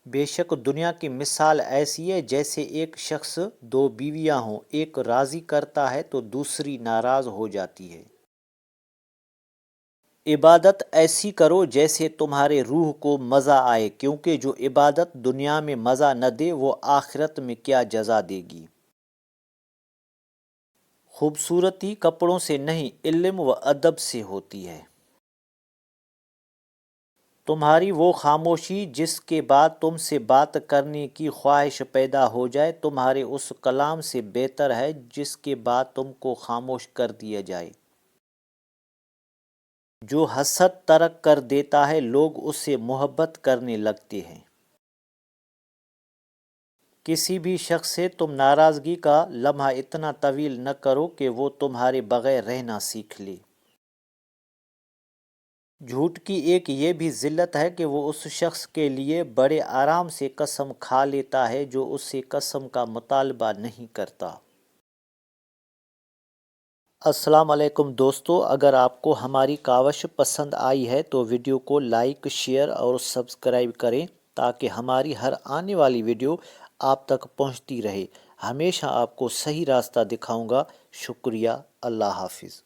بے شک دنیا کی مثال ایسی ہے جیسے ایک شخص دو بیویاں ہوں، ایک راضی کرتا ہے تو دوسری ناراض ہو جاتی ہے۔ عبادت ایسی کرو جیسے تمہارے روح کو مزہ آئے، کیونکہ جو عبادت دنیا میں مزہ نہ دے وہ آخرت میں کیا جزا دے گی۔ خوبصورتی کپڑوں سے نہیں، علم و ادب سے ہوتی ہے۔ تمہاری وہ خاموشی جس کے بعد تم سے بات کرنے کی خواہش پیدا ہو جائے، تمہارے اس کلام سے بہتر ہے جس کے بعد تم کو خاموش کر دیا جائے۔ جو حسد ترک کر دیتا ہے لوگ اس سے محبت کرنے لگتے ہیں۔ کسی بھی شخص سے تم ناراضگی کا لمحہ اتنا طویل نہ کرو کہ وہ تمہارے بغیر رہنا سیکھ لے۔ جھوٹ کی ایک یہ بھی ذلت ہے کہ وہ اس شخص کے لیے بڑے آرام سے قسم کھا لیتا ہے جو اس سے قسم کا مطالبہ نہیں کرتا۔ السلام علیکم دوستو، اگر آپ کو ہماری کاوش پسند آئی ہے تو ویڈیو کو لائک، شیئر اور سبسکرائب کریں تاکہ ہماری ہر آنے والی ویڈیو آپ تک پہنچتی رہے۔ ہمیشہ آپ کو صحیح راستہ دکھاؤں گا۔ شکریہ۔ اللہ حافظ۔